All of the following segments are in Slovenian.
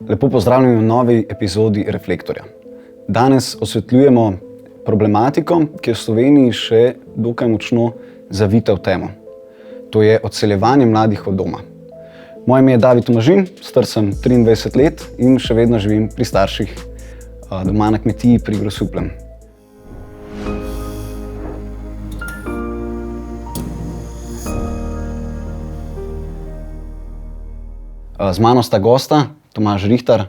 Lepo pozdravljeni v novi epizodi Reflektorja. Danes osvetljujemo problematiko, ki je v Sloveniji še dokaj močno zavita v temo. To je odseljevanje mladih od doma. Moje ime je David Tomažin, star sem 23 let in še vedno živim pri starših doma na kmetiji pri Grosupljem. Z mano sta gosta, Tomaž Rihtar,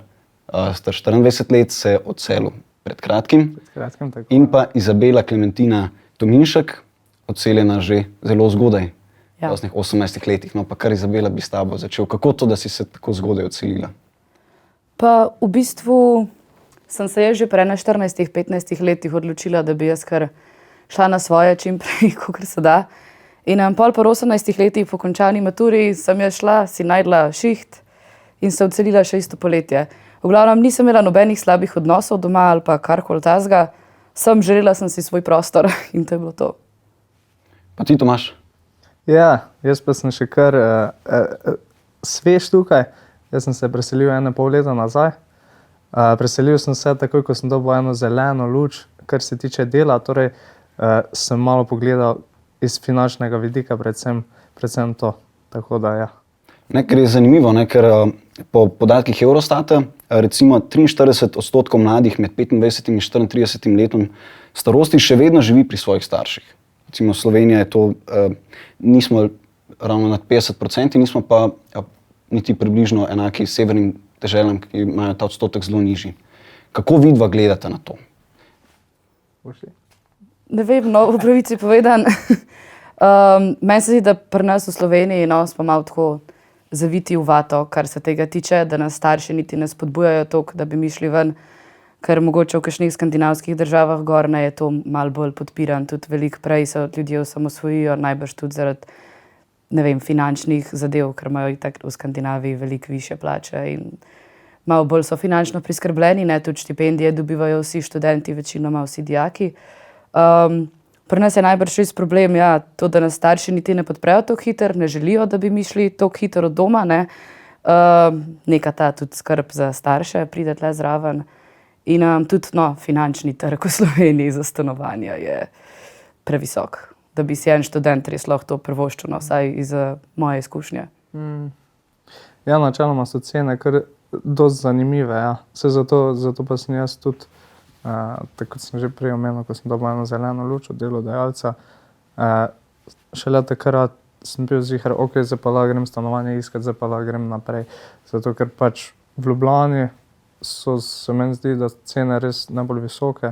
star 24 let, se je odselil pred kratkim, Tako. in pa Izabela Klementina Tominšek, odseljena že zelo zgodaj, v 18 letih. No, pa kar Izabela bi s tabo začel. Kako to, da si se tako zgodaj odselila? Pa v bistvu sem se že prej na 14-15 letih odločila, da bi jaz kar šla na svoje čim prej, kakor se da. In pol po 18 letih po končani maturi sem jaz šla, si najdla šiht in se odselila še isto poletje. V glavnem nisem imela nobenih slabih odnosov doma ali pa karkoli tazga. Želela sem si svoj prostor in to je bilo to. Pa ti, Tomaž? Ja, jaz pa sem še kar svež tukaj. Jaz sem se preselil 1,5 leta nazaj. Preselil sem se takoj, ko sem dobil eno zeleno luč, kar se tiče dela. Torej sem malo pogledal iz finančnega vidika predvsem to. Tako da ja. Ker je zanimivo, ker po podatkih Eurostata recimo 43% mladih med 25 in 34 letom starosti še vedno živi pri svojih starših. Recimo Slovenija je to, nismo ravno nad 50%, nismo pa niti približno enaki severnim deželam, ki imajo ta odstotek zelo nižji. Kako vidva gledate na to? Ne vem, no, v pravici povedan. Meni se zdi, da pri nas v Sloveniji smo malo tako zaviti v vato, kar se tega tiče, da nas starši niti ne spodbujajo toliko, da bi mi šli ven, ker mogoče v kakšnih skandinavskih državah gor je to malo bolj podpiran, tudi veliko prej se ljudje osamosvojijo, najbrž tudi zaradi, ne vem, finančnih zadev, ker imajo itak v Skandinaviji veliko višje plače in malo bolj so finančno priskrbljeni, tudi štipendije dobivajo vsi študenti, večinoma vsi dijaki. Pri nas je najbrž res problem, to, da nas starši niti ne podprejo tako hitro, ne želijo, da bi mi šli tako hitro od doma, neka ta tudi skrb za starše pride tle zraven. In tudi finančni trg v Sloveniji za stanovanja je previsok, da bi si en študent res lahko to privoščil, vsaj iz moje izkušnje. Ja, načeloma so cene kar dosti zanimive, ja. Zato pa sem jaz tudi, tako kot sem že prej omenil, ko sem dobil eno zeleno luč od delodajalca, šele takrat sem bil ziher, zdaj pa lahko grem stanovanje iskat, zdaj pa lahko grem naprej. Zato ker pač v Ljubljani se meni zdi, da cene res najbolj visoke,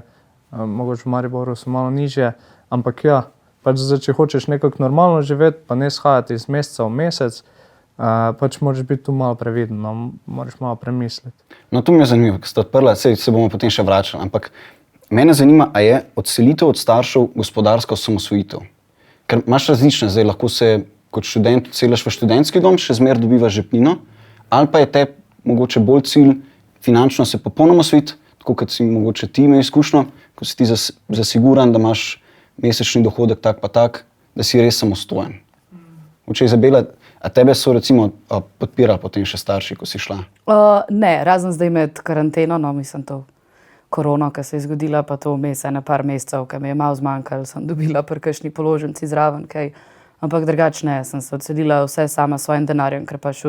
mogoče v Mariboru so malo nižje, ampak ja, pač zdaj, če hočeš nekako normalno živeti, pa ne shajati iz meseca v mesec, pač moraš biti tu malo previden, moraš malo premisliti. No, to mi je zanimivo, ker ste odprla, se bomo potem še vračali, ampak mene zanima, a je odselitev od staršev gospodarska osamosvojitev? Ker imaš različne, zdaj lahko se kot študent odseliš v študentski dom, še zmeraj dobivaš žepnino, ali pa je te mogoče bolj cilj finančno se popolnoma osvojiti, tako kot si mogoče ti imel izkušnjo, ko si ti zasiguran, da imaš mesečni dohodek tak pa tak, da si res samostojen. Mogoče Izabela, a tebe so recimo podpirali potem še starši, ko si šla? Ne, razen zdaj med karanteno, mislim to korono, ki se je zgodila, pa to vmes par mesecev, ki mi je malo zmanjkalo, sem dobila pri kakšni položnici zraven, kaj. Ampak drugače ne, sem se odselila vse sama s svojim denarjem, ker pač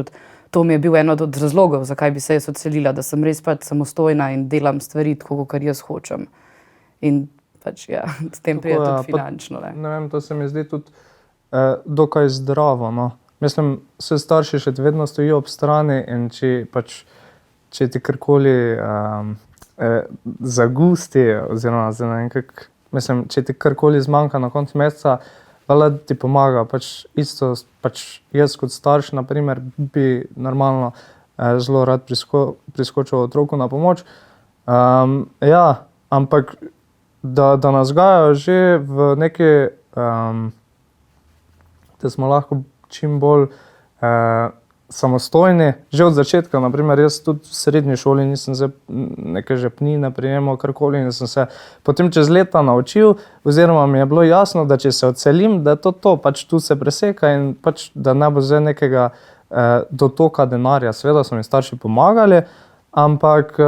to mi je bil eno od razlogov, zakaj bi se jaz odselila, da sem res pač samostojna in delam stvari tako, kot jaz hočem. In pač s tem pride tudi finančno. Ne vem, to se mi zdi tudi dokaj zdravo, Mislim, vse starši še vedno stojijo ob strani in če ti karkoli zagusti, oziroma mislim, če ti karkoli zmanjka na koncu meseca, valjda ti pomaga. Isto jaz kot starš, na primer, bi normalno zelo rad priskočil otroku na pomoč. Ampak da nas gajajo že v neki, da smo lahko čim bolj samostojni. Že od začetka, na primer, jaz tudi v srednji šoli nisem neke žepnine prejemal, karkoli, in sem se potem čez leta naučil, oziroma mi je bilo jasno, da če se odselim, da je to, pač tu se preseka in pač, da ne bo zdaj nekega dotoka denarja. Seveda so mi starši pomagali, Ampak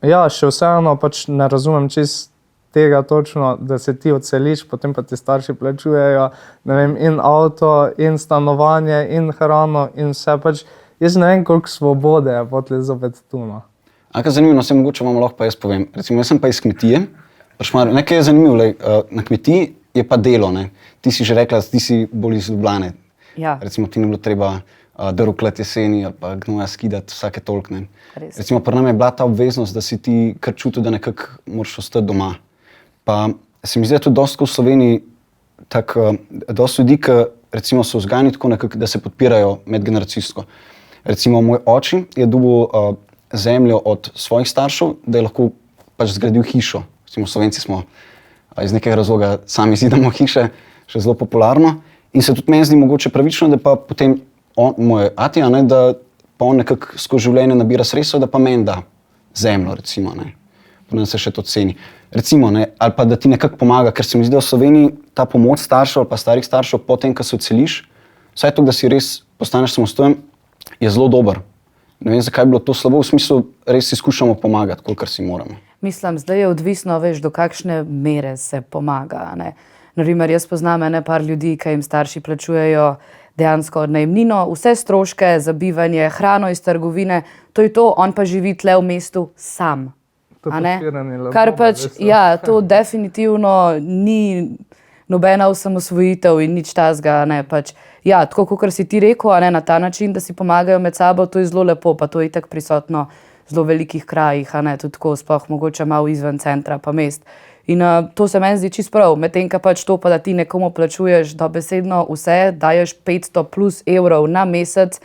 ja, še vseeno pač ne razumem čist tega točno, da se ti odseliš, potem pa ti starši plačujejo, ne vem, in avto, in stanovanje, in hrano, in vse pač. Jaz ne vem, koliko svobode je potlej zopet tu, no. Kaj zanimivo, se mogoče vam lahko pa jaz povem. Recimo, jaz sem pa iz kmetije, nekaj je zanimivo, na kmetiji je pa delo, ne. Ti si že rekla, ti si bolj iz Ljubljane. Ja. Recimo, ti ni bilo treba drvklati jeseni ali pa gnoja skidati vsake toliko, ne. Res. Recimo, pri nam je bila ta obveznost, da si ti kar čutil, da nekako moraš ostati doma. Pa se mi zdi, da tudi dosti v Sloveniji dosti ljudi, ki recimo so vzgajani tako nekako, da se podpirajo medgeneracijsko. Recimo, moj oči je dobil zemljo od svojih staršev, da je lahko pač zgradil hišo. Recimo, Slovenci smo iz nekega razloga sami zidamo hiše, še zelo popularno. In se tudi meni zdi mogoče pravično, da pa potem moj ati, da pa on nekako skozi življenje nabira sredstva, da pa meni da zemljo, recimo, ne. Potem se še to ceni. Recimo, ne, ali pa da ti nekako pomaga, ker se mi zdi, da v Sloveniji ta pomoč staršev ali pa starih staršev potem, ko se odseliš, vsaj to, da si res postaneš samostojen, je zelo dober. Ne vem, zakaj bi bilo to slabo, v smislu res si skušamo pomagati, kolikor si moramo. Mislim, zdaj je odvisno, veš, do kakšne mere se pomaga, ne. Naprimer, jaz poznam par ljudi, ki jim starši plačujejo dejansko najemnino, vse stroške za bivanje, hrano iz trgovine, to je to, on pa živi tle v mestu sam. Kar pač, ja, to definitivno ni nobena osamosvojitev in nič tazga, ne, pač, ja, tako kot si ti rekel, na ta način, da si pomagajo med sabo, to je zelo lepo, pa to je itak prisotno v zelo velikih krajih, tudi tako sploh mogoče malo izven centra pa mest. In to se meni zdi čisto prav, medtem ka pač to pa, da ti nekomu plačuješ dobesedno vse, daješ 500 plus evrov na mesec,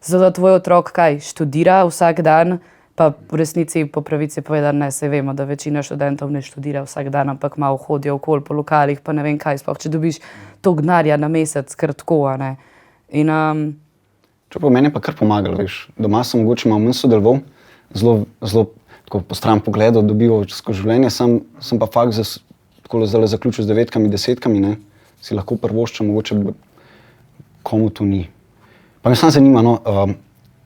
zato da tvoj otrok kaj, študira vsak dan, pa v resnici po pravici povedano, ne, se vemo, da večina študentov ne študira vsak dan, ampak malo hodijo okoli po lokalih, pa ne vem kaj, sploh če dobiš toliko denarja na mesec, kar tako, ne. In Čeprav meni je pa kar pomagalo, veš, doma sem mogoče malo manj sodeloval, zelo tako po stran pogledal, dobival skozi življenje, sem pa fakt tako zdaj zaključil z 9, 10, ne, si lahko prvoščam, mogoče komu to ni. Pa me samo zanima, no,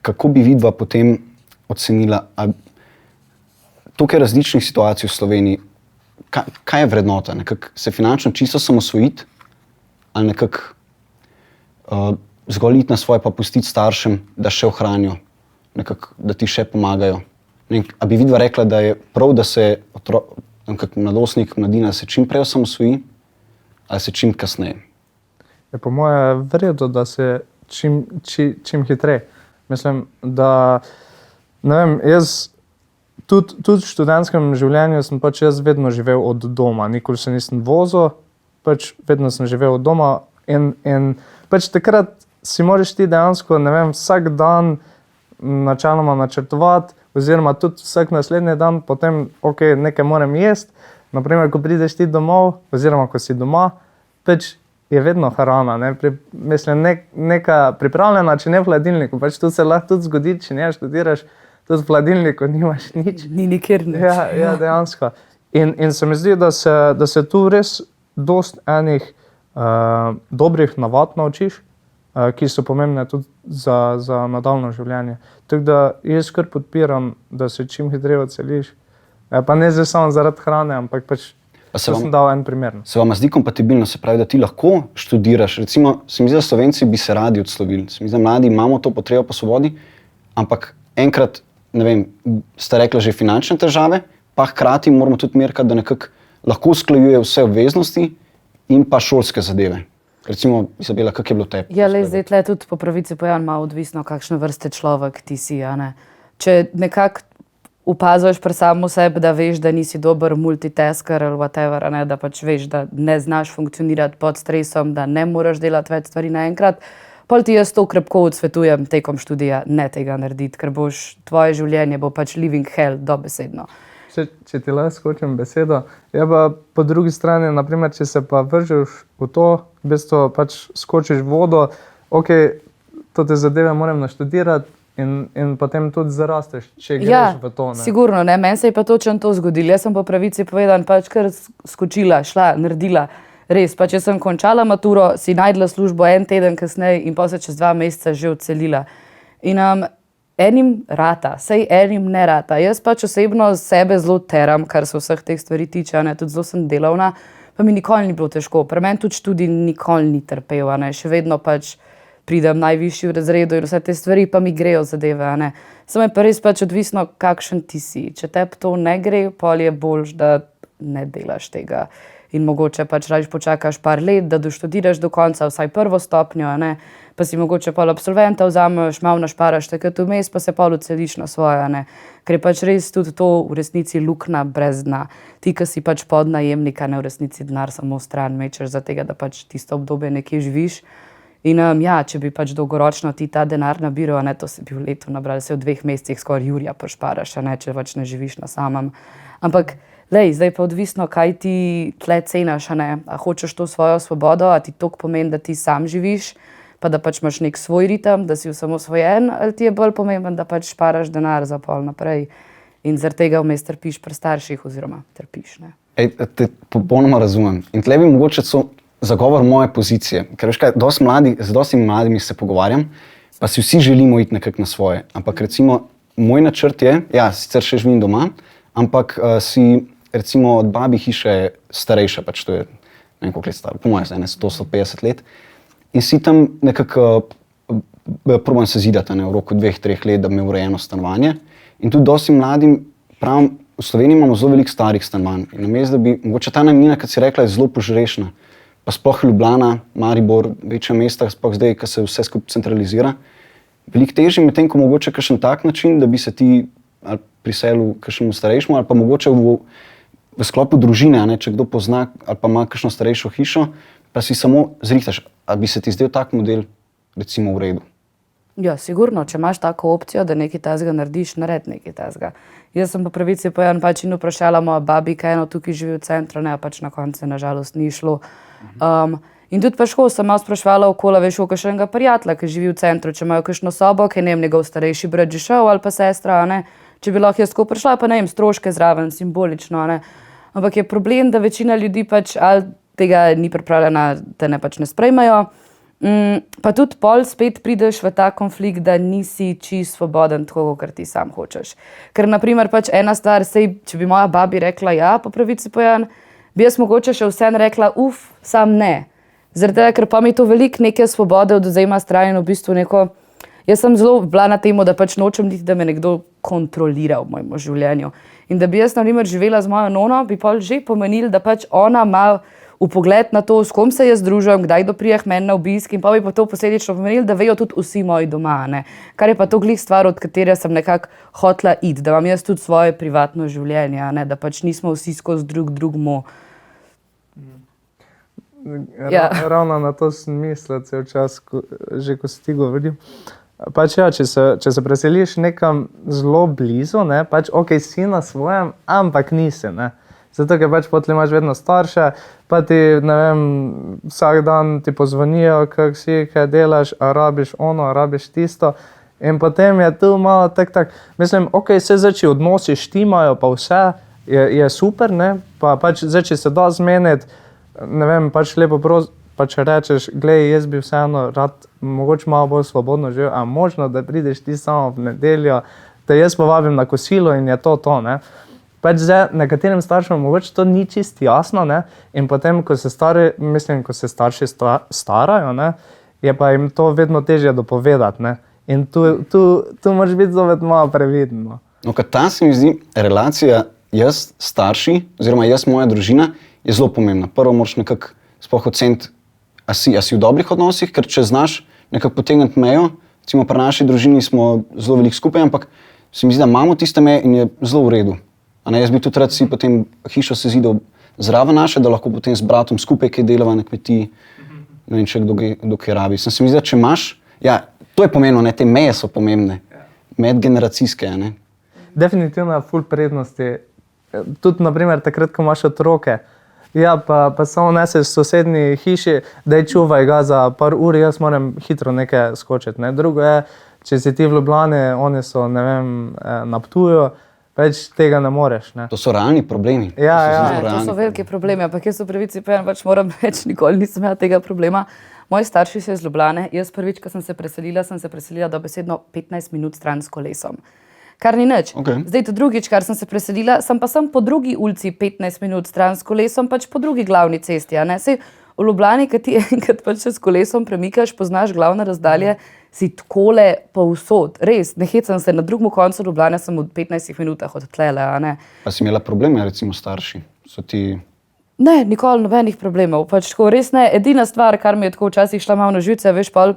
kako bi vidva potem ocenila, toliko različnih situacij v Sloveniji, kaj je vrednota, nekako se finančno čisto samosvojiti ali nekako zgolj iti na svoje pa pustiti staršem, da še ohranijo, nekako, da ti še pomagajo. A bi vidva rekla, da je prav, da se mladostnik, mladina se čim prej osamosvoji ali se čim kasneje? Je po moje vredno, da se čim hitreje. Mislim, da ne vem, jaz tudi v študentskem življenju sem pač jaz vedno živel od doma, nikoli se nisem vozil, pač vedno sem živel od doma in pač takrat si moraš ti dejansko, ne vem, vsak dan načeloma načrtovati, oziroma tudi vsak naslednji dan potem, ok, nekaj moram jesti, naprimer, ko prideš ti domov, oziroma ko si doma, pač je vedno hrana, ne, mislim, neka pripravljena, če ne v hladilniku, pač to se lahko tudi zgodi, če ne študiraš, tudi v hladilniku nimaš nič. ni nikjer nič. Ja, dejansko. In se mi zdi, da se tu res dost enih dobrih navad naučiš, ki so pomembne tudi za nadaljnje življenje. Tako da jaz kar podpiram, da se čim hitreje odseliš. Pa ne zdaj samo zaradi hrane, ampak pač sem dal en primer. Se vam zdi kompatibilno, se pravi, da ti lahko študiraš? Recimo, se mi zdi, da Slovenci bi se radi odslovili. Se mi zdi, da mladi imamo to potrebo po svobodi, ampak enkrat, ne vem, ste rekla že finančne težave, pa hkrati moramo tudi merkati, da nekako lahko usklajuje vse obveznosti in pa šolske zadeve. Recimo, Izabela, kako je bilo tebi? Ja, zdaj tle tudi po pravici povedano malo odvisno, kakšne vrste človek ti si, ne. Če nekako opaziš pri samem sebi, da veš, da nisi dober multitasker ali whatever, ne, da pač veš, da ne znaš funkcionirati pod stresom, da ne moraš delati več stvari naenkrat, pol ti jaz to krepko odsvetujem tekom študija, ne tega narediti, ker tvoje življenje bo pač living hell dobesedno. Če ti lahko skočim besedo, je pa po drugi strani, naprimer, če se pa vržeš v to, v bistvu pač skočiš v vodo, ok, to te zadeve moram naštudirati in potem tudi zarasteš, če greš v to. Ja, sigurno, ne, meni se je pa točno to zgodilo. Jaz sem po pravici povedan pač kar skočila, šla, naredila. Res, pa če sem končala maturo, si najdla službo en teden kasneje in pa se čez 2 meseca že odselila. In enim rata, sej enim ne rata. Jaz pač osebno sebe zelo teram, kar se vseh teh stvari tiče, a ne, tudi zelo sem delavna, pa mi nikoli ni bilo težko. Pri meni tudi študij nikoli ni trpel, a ne, še vedno pač pridem najvišji v razredu in vse te stvari pa mi grejo zadeve, a ne. Samo je pa res pač odvisno, kakšen ti si. Če te to ne gre, pol je boljš, da ne delaš tega. In mogoče pač raje počakaš par let, da doštudiraš do konca vsaj prvo stopnjo, a ne, pa si mogoče pol absolventa vzameš, malo našparaš takrat vmes, pa se pol odseliš na svoje, a ne. Ker je pač res tudi to v resnici luknja brez dna. Ti, ki si pač podnajemnika, ne v resnici denar samo stran mečeš za tega, da pač tisto obdobje nekje živiš. In ja, če bi pač dolgoročno ti ta denar nabiral, a ne, to se bi v letu nabrali, se v 2 mesecih skoraj jurja pošparaš, a ne, če pač ne živiš na samem. Ampak lej, zdaj pa odvisno, kaj ti tle cenaš, a ne. A hočeš to svojo svobodo, a ti toliko pomeni, da ti sam živiš, pa da pač imaš nek svoj ritem, da si osamosvojen, ali ti je bolj pomemben, da pač šparaš denar za pol naprej in zaradi tega vmes trpiš pri starših oziroma trpiš, ne. Te popolnoma razumem. In tle bi mogoče zagovor moje pozicije. Ker veš kaj, z dosti mladimi se pogovarjam, pa si vsi želimo iti nekako na svoje. Ampak recimo, moj načrt je, ja, sicer še živim doma, ampak si recimo od babi hiše starejša, pač to je, ne vem koliko let staro, po mojem, 150 let. In si tam nekako probam se zidati, ne, v roku 2-3 let, da bi imel urejeno stanovanje. In tudi dosti mladim pravim, v Sloveniji imamo zelo veliko starih stanovanj. In namesto, da bi, mogoče ta najemnina, kot si rekla, je zelo požrešna. Pa sploh Ljubljana, Maribor, večja mesta, sploh zdaj, ko se vse skupaj centralizira. Veliko težje, medtem ko mogoče kakšen tak način, da bi se ti ali priselil kakšnemu starejšemu, ali pa mogoče v sklopu družine, ne, če kdo pozna ali pa ima kakšno starejšo hišo, pa si samo zrihtaš, ali bi se ti zdel tak model recimo v redu. Ja, sigurno, če imaš tako opcijo, da nekaj tazga narediš, naredi nekaj tazga. Jaz sem po pravici povedan pač in vprašala moja babi, kaj eno tukaj živi v centru, ne, pač na koncu nažalost ni šlo. In tudi pač sem malo spraševala okoli, veš, o kakšnega prijatelja, ki živi v centru, če imajo kakšno sobo, ki je njegov starejši brat že šel ali pa sestra, ne, če bi lahko jaz tako prišla, pa ne vem, stroške zraven, simbolično, ne. Ampak je problem, da večina ljudi pač ali tega ni pripravljena, da ne pač ne sprejmejo. Pa tudi pol spet prideš v ta konflikt, da nisi čisto svoboden tako, kot ti sam hočeš. Ker naprimer pač ena stvar, sej, če bi moja babi rekla ja, po pravici povedan, bi jaz mogoče še vseeno rekla sam ne. Zaradi tega, ker pa mi to veliko neke svobode odvzema stran in v bistvu neko. Jaz sem zelo bila na temu, da pač nočem niti, da me nekdo kontrolira v mojem življenju. In da bi jaz na primer živela z mojo nono, bi pol že pomenil, da pač ona ima vpogled na to, s kom se jaz družim, kdaj doprije k meni na obisk in pa bi pa to posledično pomenilo, da vejo tudi vsi moji doma, ne. Kar je pa to glih stvar, od katere sem nekako hotela iti, da imam jaz tudi svoje privatno življenje, ne, da pač nismo vsi skozi drugmu. Ja. Ravno na to sem mislila cel čas, že ko si ti govoril. Pač ja, če se preseliš nekam zelo blizu, ne, pač okej, si na svojem, ampak nisi, ne. Zato, ker pač potem imaš vedno starše, pa ti, ne vem, vsak dan ti pozvonijo, kak si, kaj delaš, a rabiš ono, a rabiš tisto. In potem je tu malo tak. Mislim, okej, se zdaj, če odnosi štimajo, pa vse, je super, ne, pa pač zdaj, če se da zmeniti, ne vem, pač lepo pač rečeš, glej, jaz bi vseeno rad mogoče malo bolj svobodno živel, a možno, da prideš ti samo v nedeljo, da jaz povabim na kosilo in je to, ne. Pač zdaj, nekaterim staršem mogoče to ni čisto jasno, ne, in potem, ko se starši starajo, ne, je pa jim to vedno težje dopovedati, ne. In tu moraš biti zopet malo previden, no. No, ker ta se mi zdi relacija jaz, starši, oziroma jaz, moja družina, je zelo pomembna. Prvo moraš nekako sploh oceniti, a si v dobrih odnosih, ker če znaš nekako potegniti mejo, recimo pri naši družini smo zelo veliko skupaj, ampak se mi zdi, da imamo tiste meje in je zelo v redu. A ne, jaz bi tudi rad si potem hišo sezidal zraven naše, da lahko potem z bratom skupaj kaj delava na kmetiji, ne vem, če kdo kaj rabi. Se mi zdi, da če imaš, ja, to je pomembno, ne, te meje so pomembne, medgeneracijske, ne. Definitivno je ful prednosti, tudi naprimer takrat, ko imaš otroke, ja, pa samo neseš v sosednji hiši, daj čuvaj ga za par ur, jaz moram hitro nekaj skočiti, ne. Drugo je, če si ti v Ljubljani, oni so, ne vem, na Ptuju, več tega ne moreš, ne. To so realni problemi. Ja. To so veliki problemi, ampak jaz v pravici pač moram reči, nikoli nisem imela tega problema. Moji starši so iz Ljubljane, jaz prvič, ko sem se preselila dobesedno 15 minut stran s kolesom. Kar ni nič. Okej. Zdaj to drugič, kar sem se preselila, sem pa po drugi ulici 15 minut stran s kolesom, pač po drugi glavni cesti. A ne? Sej v Ljubljani, kad ti enkrat pač s kolesom premikaš, poznaš glavne razdalje, si takole povsod. Res, ne hecam se, na drugem koncu Ljubljane sem v 15 minutah od tlele, a ne. Pa si imela probleme, recimo starši? So ti... Ne, nikoli nobenih problemov. Pač tako res ne. Edina stvar, kar mi je tako včasih šla malo na živce, veš, pol,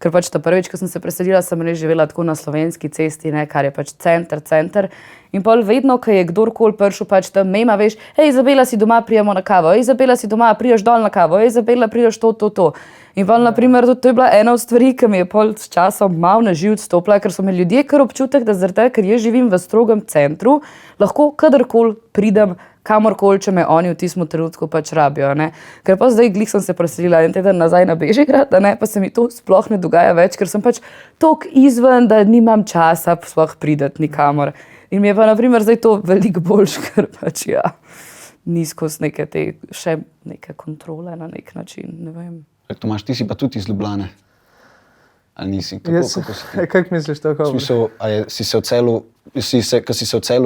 ker pač ta prvič, ko sem se preselila, sem res živela tako na Slovenski cesti, ne, kar je pač center. In pol vedno, ko je kdorkoli prišel pač tam mema, veš, hej, Izabela, si doma, prijemo na kavo, hej, Izabela, si doma, prijaš dol na kavo, hej, Izabela, prijaš to. In pol, naprimer, to je bila ena od stvari, ki mi je pol s časom malo na živce stopila, ker so me ljudje kar občutek, da zaradi tega, ker jaz živim v strogem centru, lahko kadarkoli pridem kamorkoli, če me oni v tistem trenutku pač rabijo. Ne? Ker pa zdaj glih sem se preselila en teden nazaj na Bežigrad, pa se mi to sploh ne dogaja več, ker sem pač toliko izven, da nimam časa sploh priti nikamor. In mi je pa naprimer zdaj to veliko boljše, ker pač ja, ni skozi neke te še neke kontrole na nek način, ne vem. Tomaž, ti si pa tudi iz Ljubljane? Ali nisi? Kako misliš tako? Si se odselil,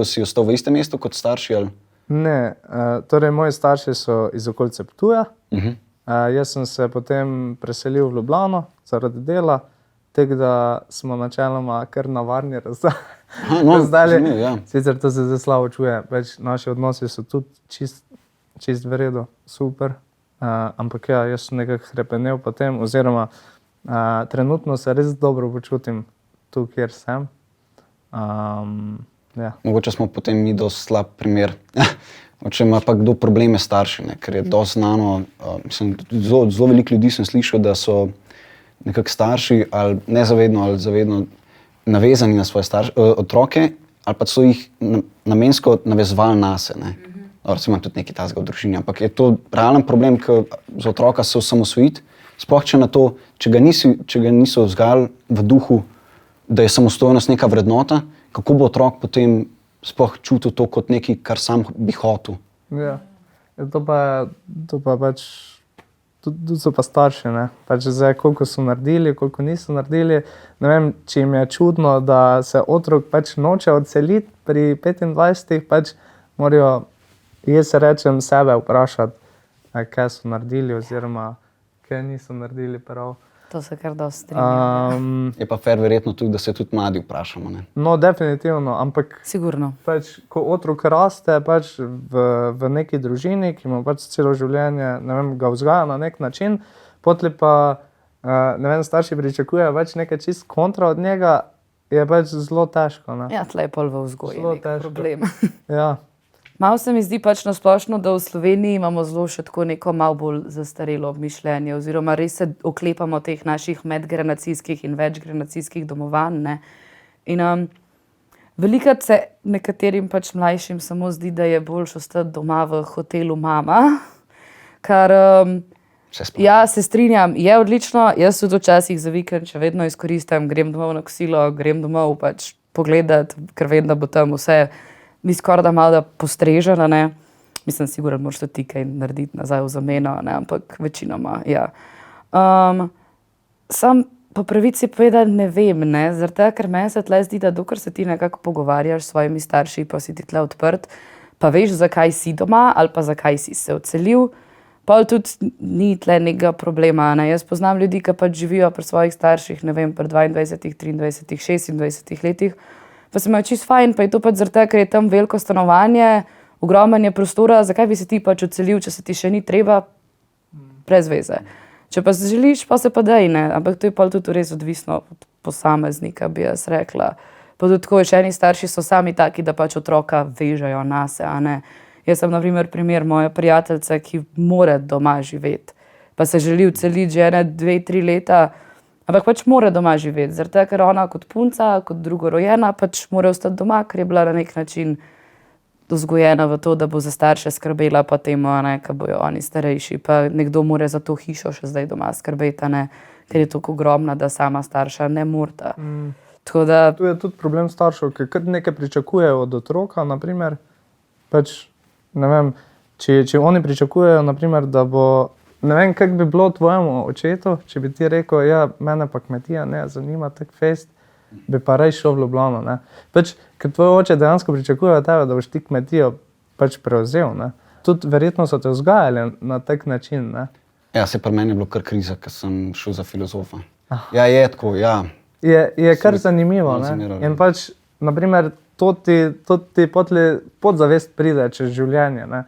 si ostal v istem mestu kot starši? Ali? Ne, torej moji starši so iz okolice Ptuja. Jaz sem se potem preselil v Ljubljano zaradi dela, tako da smo načeloma kar na varni razdalji. Ja. Sicer to se zdaj slabo čuje, več naši odnosi so tudi čist v redu, super. Ampak ja, jaz sem nekako hrepenel potem, oziroma trenutno se res dobro počutim tu, kjer sem. Ja. Mogoče smo potem mi dosti slab primer. Če ima pa kdo probleme s starši, ne? Ker je dosti znano, zelo veliko ljudi sem slišal, da so nekako starši ali nezavedno ali zavedno navezani na svoje otroke, ali pa so jih namensko navezovali nase. Ne? Recimo imam tudi nekaj takega v družini, ampak je to realen problem, ker za otroka se osamosvojiti, sploh če na to, če ga niso vzgajali v duhu, da je samostojnost neka vrednota, kako bo otrok potem sploh čutil to kot nekaj, kar sam bi hotel. Ja, to pa pač, tudi so pa starši, ne. Pač zdaj, koliko so naredili, koliko niso naredili. Ne vem, če jim je čudno, da se otrok pač noče odseliti pri 25, pač morajo, jaz rečem, sebe vprašati, kaj so naredili oziroma kaj niso naredili prav. To se kar dosti strinjam. Je pa fair verjetno tudi, da se tudi mladi vprašamo. Ne? No, definitivno, ampak Sigurno. pač, ko otrok raste pač v neki družini, ki ima pač celo življenje, ne vem, ga vzgaja na nek način, potlej pa, ne vem, starši pričakujejo več nekaj čist kontra od njega, je pač zelo težko. Ne? Ja, tle je pol v vzgoji Zelo nek težko. problem. Ja. Malo se mi zdi pač na splošno, da v Sloveniji imamo zelo še tako neko malo bolj zastarelo mišljenje, oziroma res se oklepamo teh naših medgeneracijskih in večgeneracijskih domovanj. Ne? In velikokrat se nekaterim pač mlajšim samo zdi, da je boljše ostati doma v hotelu mama, kar ja, se strinjam, je odlično. Jaz tudi včasih za vikend še vedno izkoristim, grem domov na kosilo, grem domov pač pogledati, ker vem, da bo tam vse mi skoraj da malo da postrežena, ne. Mislim, sigurno moraš to ti kaj narediti nazaj v zameno, ne, ampak večinoma, ja. Sam po pravici povedati ne vem, ne, zaradi tega, ker meni se tle zdi, da dokler se ti nekako pogovarjaš s svojimi starši, pa si ti tle odprt, pa veš, zakaj si doma ali pa zakaj si se odselil, pa tudi ni tle nekega problema, ne. Jaz poznam ljudi, ki pač živijo pri svojih starših, ne vem, pri 22, 23, 26 letih, pa se imajo čisto fajn, pa je to pač zaradi tega, ker je tam veliko stanovanje, ogromno je prostora, zakaj bi se ti pač odselil, če se ti še ni treba, brez veze. Če pa se želiš, pa se pa dej, ne, ampak to je pa tudi res odvisno od posameznika, bi jaz rekla. Pa tudi tako, še eni starši so sami taki, da pač otroka vežejo nase, a ne. Jaz sem na primer moja prijateljica, ki mora doma živeti, pa se želi odseliti že 2-3 leta, ampak pač mora doma živeti, zaradi tega, ker ona kot punca, kot drugorojena, pač mora ostati doma, ker je bila na nek način vzgojena v to, da bo za starše skrbela, pa temu, ne, ko bojo oni starejši, pa nekdo mora za to hišo še zdaj doma skrbeti, ne, ker je tako ogromna, da sama starša ne morta. Tako da... Tu je tudi problem staršev, ker kar nekaj pričakujejo od otroka, naprimer, pač, ne vem, če oni pričakujejo, naprimer, da bo ne vem, kako bi bilo tvojemu očetu, če bi ti rekel, ja, mene pa kmetija ne zanima tak fest, bi pa rej šel v Ljubljano, ne. Pač, ker tvoj oče dejansko pričakuje od tebe, da boš ti kmetijo pač prevzel, ne. Tudi verjetno so te vzgajali na tak način, ne. Ja, se pri meni je bilo kar kriza, ker sem šel za filozofa. Ja, je tako, ja. Je kar zanimivo, ne. Fasciniralo. In pač, naprimer, to ti podzavest pride čez življenje, ne.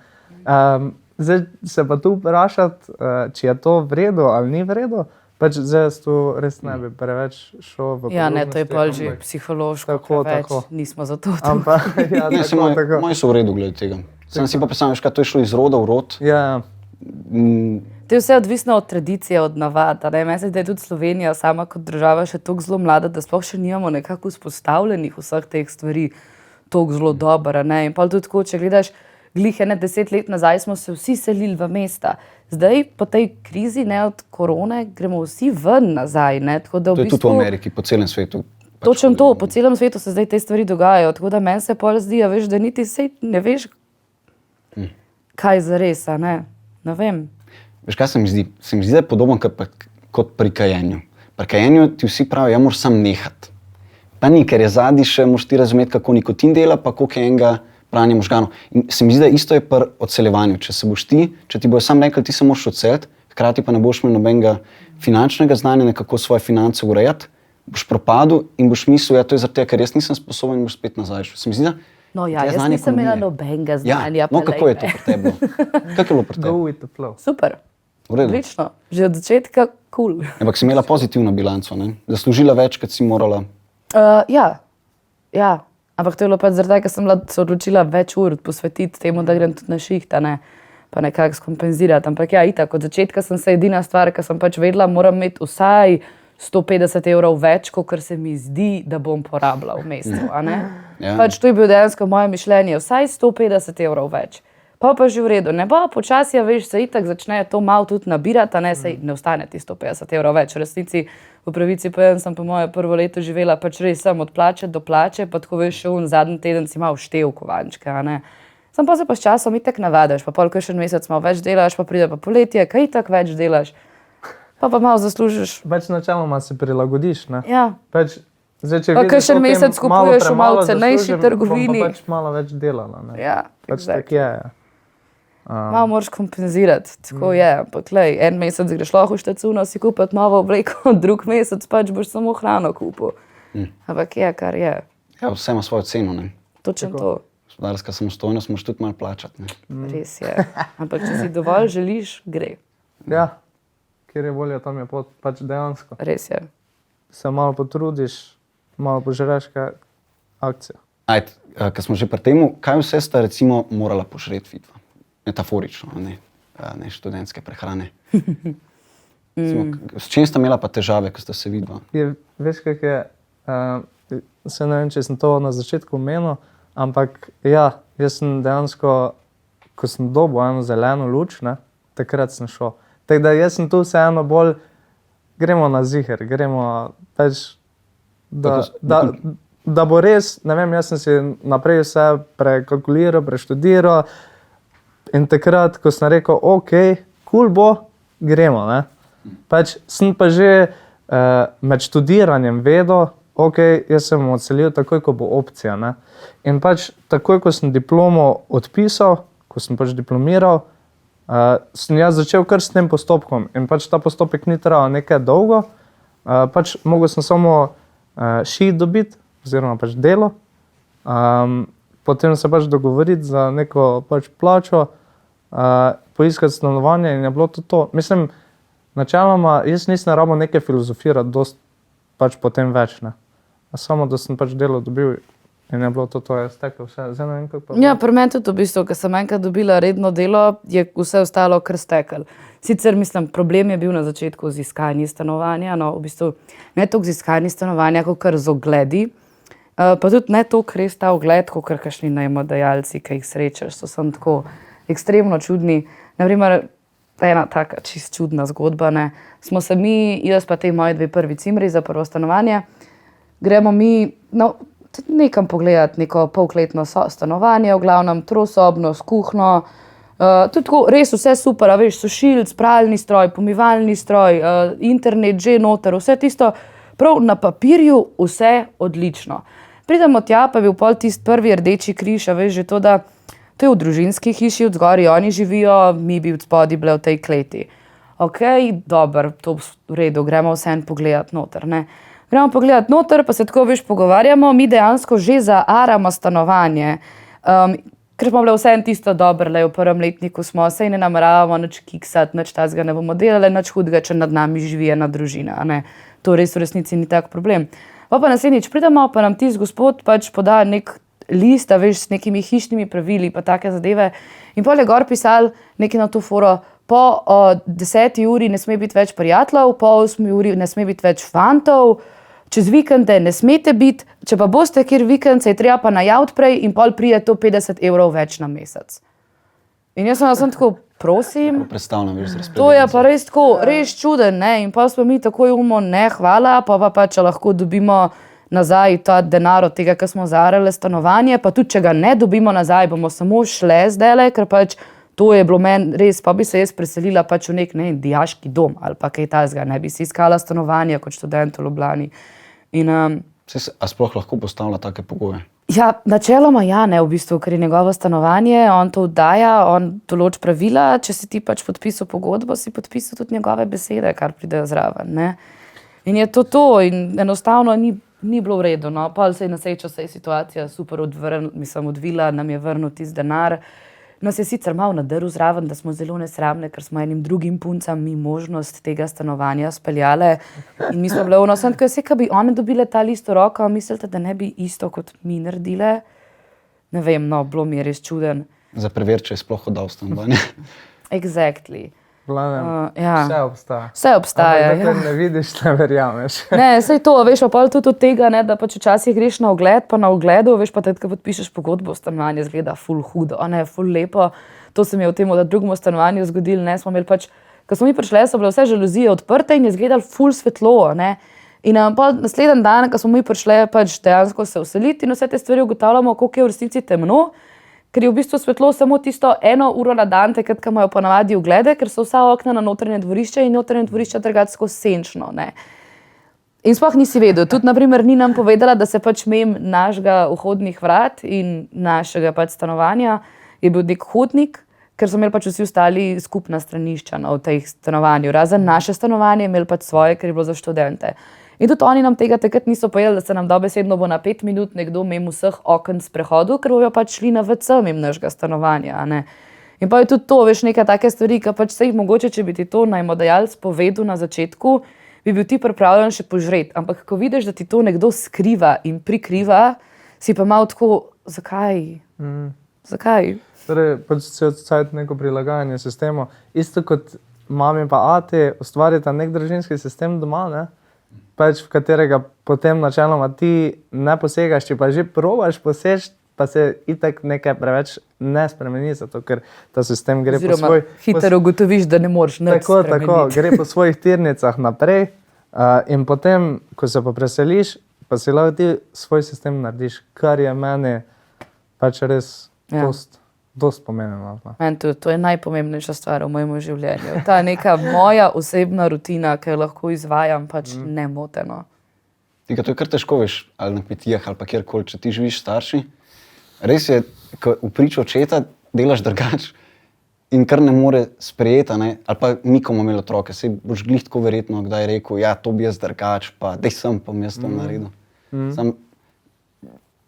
Zdaj se pa tu vprašati, če je to v redu ali ni v redu, pač zdaj jaz tu res ne bi preveč šel v Ja, ne, to je pa že ampak- psihološko, Tako, preveč tako. nismo za to. Ampak, ja, Ne, se tako. moji so v redu glede tega. Sem si pa predstavljal, veš kaj, to je šlo iz roda v rod. Ja, To je vse odvisno od tradicije, od navad. a ne. Meni se zdi, da je tudi Slovenija sama kot država še toliko zelo mlada, da sploh še nimamo nekako vzpostavljenih vseh teh stvari toliko zelo dobro. a ne. In pa tudi tako, če gledaš, glih 10 let nazaj smo se vsi selili v mesta. Zdaj, po tej krizi, ne, od korone, gremo vsi ven nazaj. Ne. Tako da To je tudi v Ameriki, po celem svetu. Točno to, po celem svetu se zdaj te stvari dogajajo. Tako da meni se pol zdi, a veš, da niti sej ne veš, kaj zares, a ne. Ne vem. Veš kaj se mi zdi? Se mi zdi, da je podobno kot pri kajenju. Pri kajenju ti vsi pravijo, ja, moraš sam nehati. Pa ni, ker je zadnji še, moraš ti razumeti, kako nikotin dela, pa koliko je enega pranja možganov. In se mi zdi, da isto je pri odseljevanju. Če ti bojo sam rekli, ti se moraš odseliti, hkrati pa ne boš imel nobenega finančnega znanja, nekako svoje finance urejati, boš propadel in boš mislil, ja, to je zaradi tega, ker jaz nisem sposoben in boš spet nazaj šel. Se mi zdi, da No ja, to je jaz znanje nisem imela ekonomije. nobenega Ja, znanja. no pa kako je glej to me. pri tebi bilo? Kako je bilo pri go tebi? with the flow. Super, V redu. odlično. Že od začetka kul. Cool. Ampak si imela pozitivno bilanco, ne? Zaslužila več, kot si morala. Ja. Ampak to je bilo pač zaradi tega, ker sem se odločila več ur posvetiti temu, da grem tudi na šihta, ne, pa nekako skompenzirati. Ampak ja, itak, od začetka sem se edina stvar, ki sem pač vedela, moram imeti vsaj 150 evrov več, kot se mi zdi, da bom porabila v mesecu. a ne. Ja. Pač to je bilo dejansko moje mišljenje, vsaj 150 evrov več. Pa že v redu, ne pa počasi, a veš, se itak začne to malo tudi nabirati, a ne, sej ne ostane ti 150 evrov več. V resnici, v pravici povedano, sem pa moje prvo leto živela pač res sem od plače do plače, pa tako veš, še zadnji teden si malo štev kovančke, a ne. Sem pa se pa s časom itak navadiš, pa polk še en mesec malo več delaš, pa pride pa poletje, kaj itak več delaš, pa malo zaslužiš. Pač načeloma se prilagodiš, ne. Ja, Pač, zdaj, če Pa vidiš, kakšen ok, mesec malo kupuješ v premalo malo cenejši zaslužim, trgovini. bom pa pač malo več delala, ne. ja, Pač exactly. tako je. Ja. Malo moraš kompenzirati, tako je. Ampak lej, en mesec greš lahko v štacuno si kupiti novo obleko, drug mesec pač boš samo hrano kupil. Ampak je, kar je. Ja, vse ima svojo ceno, ne? Točno to. Gospodarska samostojnost moraš tudi malo plačati, ne? Res je. Ampak če si dovolj želiš, gre. Ja, kjer je volja, tam je pot, pač dejansko. Res je. Se malo potrudiš, malo požreš kaj akcija. Ajde, ko smo že pri tem, kaj vse sta recimo morala požreti vidva? Metaforično, ne študentske prehrane. Recimo, s čim sta imela pa težave, ko sta se vidva? Veš, kak je, se ne vem, če sem to na začetku omenil, ampak ja, jaz sem dejansko, ko sem dobil eno zeleno luč, ne, takrat sem šel. Tako da jaz sem tu vseeno bolj, gremo na ziher, gremo pač, da bo res, ne vem, jaz sem si naprej vse prekalkuliral, preštudiral in takrat, ko sem rekel, ok, kul bo, gremo, ne. Pač sem pa že med študiranjem vedel, ok, jaz sem odselil takoj, ko bo opcija, ne. In pač takoj, ko sem diplomo odpisal, ko sem pač diplomiral, sem jaz začel kar s tem postopkom in pač ta postopek ni trajal nekaj dolgo, pač mogel sem samo šit dobiti, oziroma pač delo, potem se pač dogovoriti za neko pač plačo, poiskati stanovanje in je bilo to to. Mislim, načeloma, jaz nisem rabil nekaj filozofirati, dost pač potem več, ne. Samo, da sem pač delo dobil in je bilo to, jaz tekel vse, zdaj ne vem, kako pa. Ja, pri meni tudi v bistvu, ko sem enkrat dobila redno delo, je vse ostalo kar stekel. Sicer mislim, problem je bil na začetku z iskanjem stanovanja, no v bistvu ne toliko z iskanjem stanovanja, kot kar z ogledi, pa tudi ne toliko res ta ogled, kot kar kakšni najmodajalci, ki jih srečaš, so sem tako ekstremno čudni. Naprimer, ena taka čist čudna zgodba, ne. Smo se mi, jaz pa te moji dve prvi cimri za prvo stanovanje, gremo mi, no, nekam pogledati neko polkletno stanovanje, v glavnem trosobno, s kuhno, Tudi tako, res vse super, a veš, sušilc, pralni stroj, pomivalni stroj, internet že noter, vse tisto, prav na papirju vse odlično. Pridemo tja, pa je bil pol tisti prvi Rdeči križ, a veš, že to, da to je v družinski hiši, od zgori oni živijo, mi bi od spodaj bile v tej kleti. Ok, dobro, to v redu, gremo vseeno pogledat noter, ne. Gremo pogledat noter, pa se tako, veš, pogovarjamo, mi dejansko že zaaramo stanovanje, ker smo bile vseeno tisto dobro, le v prvem letniku smo, sej ne nameravamo nič kiksati, nič tazga ne bomo delali, nič hudega, če nad nami živi ena družina, a ne. To res v resnici ni tak problem. Pa naslednjič pridemo, pa nam tisti gospod pač poda nek list, a veš, s nekimi hišnimi pravili, pa take zadeve. In pol je gor pisal nekaj na to foro, po 10. uri ne sme biti več prijateljev, po 8. uri ne sme biti več fantov, čez vikende ne smete biti, če pa boste kjer vikend, se je treba pa najaviti prej in pol pride to 50 evrov več na mesec. In jaz sem tako, prosim, Predstavljam, veš, z razpredom. to je pa res tako, res čuden, ne, in pa smo mi takoj ne, hvala, pa če lahko dobimo nazaj ta denar od tega, ker smo zarali stanovanje, pa tudi, če ga ne dobimo nazaj, bomo samo šle zdajle, ker pač to je bilo meni res, pa bi se jaz preselila pač v nek, ne, dijaški dom ali pa kaj takega, ne bi si iskala stanovanje kot študent v Ljubljani. In, A sploh lahko postavlja take pogoje? ja, načeloma ja, ne, v bistvu, ker je njegovo stanovanje, on to oddaja, on določi pravila, če si ti pač podpisal pogodbo, si podpisal tudi njegove besede, kar pridejo zraven, ne. In je to in enostavno ni bilo v redu, no, pol se je na srečo, se je situacija super odvila, nam je vrnil tisti denar. Nas je sicer malo nadrl zraven, da smo zelo nesramne, ker smo enim drugim puncam mi možnost tega stanovanja speljale. In mi smo bile vnosno, tako je, bi one dobile ta list v roko, mislite, da ne bi isto kot mi naredile? Ne vem, no, bilo mi je res čuden. Za prever, če je sploh oddal stanovanje. Exactly. Glavnem, ja. vse obstaja. Vse obstaja, Ampak, ja. dokler ne vidiš, ne verjameš. Ne, sej to, veš, pa pol tudi od tega, ne, da pač včasih greš na ogled, pa na ogledu, veš, pa tako podpišeš pogodbo, stanovanje zgleda ful hudo, a ne, ful lepo. To se mi je v tem, da drugemu stanovanju zgodilo, ne, smo imeli pač, ko smo mi prišli, so bile vse žaluzije odprte in je zgledalo ful svetlo, ne. In pa naslednji dan, ko smo mi prišli pač dejansko se vseliti in vse te stvari ugotavljamo, koliko je v resnici temno, ker je v bistvu svetlo samo tisto 1 uro na dan, takrat, ko imajo ponavadi oglede, ker so vsa okna na notranje dvorišče in notranje dvorišče drugače senčno, ne. In sploh nisi vedel, tudi naprimer ni nam povedala, da se pač mem našega vhodnih vrat in našega pač stanovanja je bil nek hodnik, ker so imeli pač vsi ostali skupna stranišča, no, v tej stanovanju. Razen naše stanovanje imeli pač svoje, ker je bilo za študente. In tudi oni nam tega takrat niso povedali, da se nam dobesedno bo na 5 minut nekdo mimo vseh oken sprehodil, ker bojo pač šli na WC mimo našega stanovanja, a ne. In pa je tudi to, veš, neke take stvari, ki pač se jih mogoče, če bi ti to najmodajalec povedal na začetku, bi bil ti pripravljen še požreti. Ampak ko vidiš, da ti to nekdo skriva in prikriva, si pa malo tako, zakaj? Zakaj? Torej, pač se odcajati neko prilagajanje sistemu. Isto kot mami pa ati ustvarita nek družinski sistem doma, ne? Pač v katerega potem načeloma ti ne posegaš, če pa že probaš poseči, pa se itak nekaj preveč ne spremeni, zato ker ta sistem gre po svoj... hitro ugotoviš, da ne moreš nič spremeniti. Tako, gre po svojih tirnicah naprej in potem, ko se pa preseliš, pa si lahko ti svoj sistem narediš, kar je meni pač res dost pomembno. Meni tudi, to je najpomembnejša stvar v mojem življenju. Ta neka moja osebna rutina, ki jo lahko izvajam pač nemoteno. To je kar težko, veš, ali na kmetijah ali pa kjerkoli, če ti živiš starši. Res je, ko v priču očeta delaš drugače in kar ne more sprejeti, ne? Ali pa mi, ko bomo imeli otroke, sej boš glih tako verjetno kdaj rekel, ja, to bi jaz drugače, pa dej sem pa jaz to naredil. Sam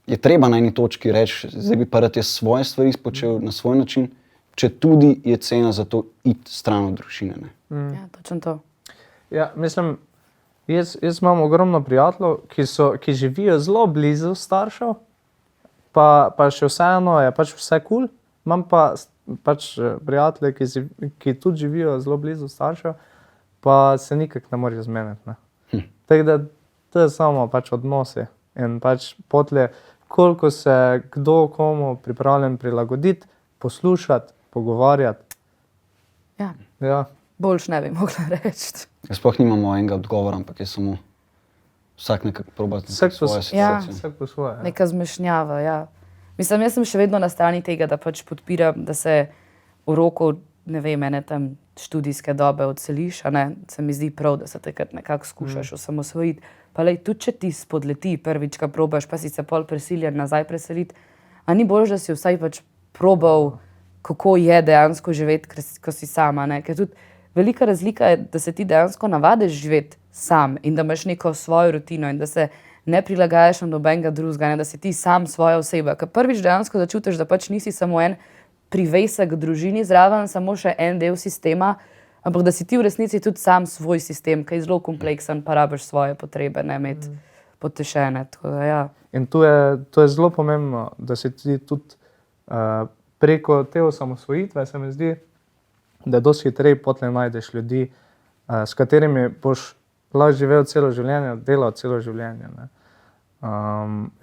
je treba na eni točki reči, zdaj bi pa rad jaz svoje stvari počel na svoj način, če tudi je cena za to iti stran od družine. Ne? Ja, točno to. Ja, mislim, jaz imam ogromno prijateljev, ki živijo zelo blizu staršev, pa še vseeno je pač vse kul. Imam pa pač prijatelje, ki tudi živijo zelo blizu staršev, pa se nikak ne morejo zmeniti. Tako da to je samo pač odnosi in pač potlje, koliko se kdo komu pripravljen prilagoditi, poslušati, pogovarjati. Ja. Boljš ne bi mogla reči. Jaz sploh nimamo enega odgovora, ampak je samo vsak nekako probati svojo situacijo. Vsak po svoje. Neka zmešnjava, ja. Mislim, jaz sem še vedno na strani tega, da pač podpiram, da se v roku, ne vem, ene tam študijske dobe odseliš, a ne, se mi zdi prav, da se takrat nekako skušaš osamosvojiti. Pa lej, tudi če ti spodleti prvič, ko probaš, pa si se pol prisiljen nazaj preseliti, a ni bolj, da si vsaj pač probal, kako je dejansko živeti, ko si sama, ne? Ker tudi velika razlika je, da se ti dejansko navadiš živeti sam in da imaš neko svojo rutino in da se ne prilagajaš na nobenega drugega, ne? Da si ti sam svoja oseba. Ker prvič dejansko začutiš, da pač nisi samo en privesek družini zraven, samo še en del sistema, ampak da si ti v resnici tudi sam svoj sistem, ki je zelo kompleksen, pa rabiš svoje potrebe, ne imeti potešene. Tako da, ja. In to je zelo pomembno, da si ti tudi preko te osamosvojitve, se mi zdi, da dosti hitreje potem najdeš ljudi, s katerimi boš lahko živel celo življenje, delal celo življenje. Ne.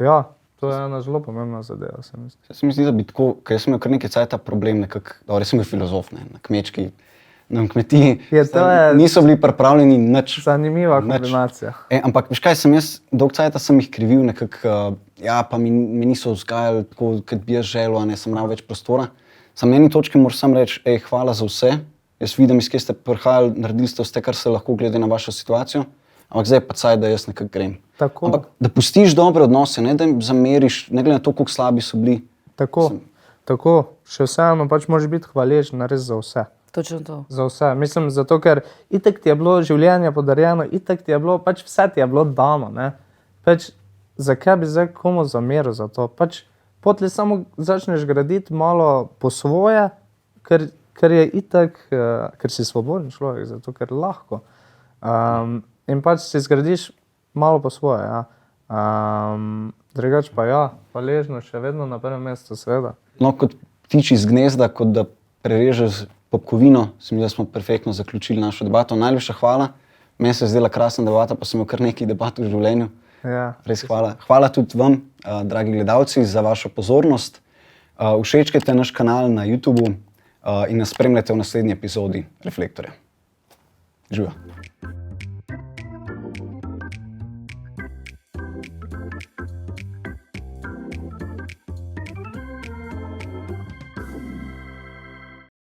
Ja, to je ena zelo pomembna zadeva, se mi zdi. Se mi zdi, da bi tako, ker jaz sem imel kar nekaj cajta problem, dobro, jaz sem bil filozof, ne, na kmečki, na kmetiji, niso bili pripravljeni nič. Zanimiva kombinacija. Ampak veš kaj, dolg cajta sem jih krivil nekako, ja, pa mi niso vzgajali tako, kot bi jaz želel, a ne, sem imel več prostora. Sam na eni točki moram sam reči, hvala za vse, jaz vidim, iz kje ste prihajali, naredili ste vse, kar se lahko glede na vašo situacijo, ampak zdaj pa caj, da jaz nekako grem. Tako. Ampak da pustiš dobre odnose, ne da jim zameriš, ne glede na to, koliko slabi so bili. Tako, še vseeno pač moraš biti hvaležen res za vse. Točno to. Za vse. Mislim, zato ker itak ti je bilo življenje podarjeno, itak ti je bilo, pač vse ti je bilo dano, ne. Pač, zakaj bi zdaj komu zameril za to? Pač, potlej samo začneš graditi malo po svoje, ker je itak, ker si svoboden človek, zato ker lahko. In pač si zgradiš malo po svoje, ja. Drugače pa ja, hvaležno še vedno na prvem mestu, seveda. No, kot ptič iz gnezda, kot da prerežeš popkovino, se mi zdi, da smo perfektno zaključili našo debato. Najlepša hvala. Meni se je zdela krasna debata, pa sem imel kar nekaj debat v življenju. Ja. Res hvala. Hvala tudi vam, dragi gledalci, za vašo pozornost. Všečkajte naš kanal na YouTubeu in nas spremljate v naslednji epizodi Reflektorja. Živijo.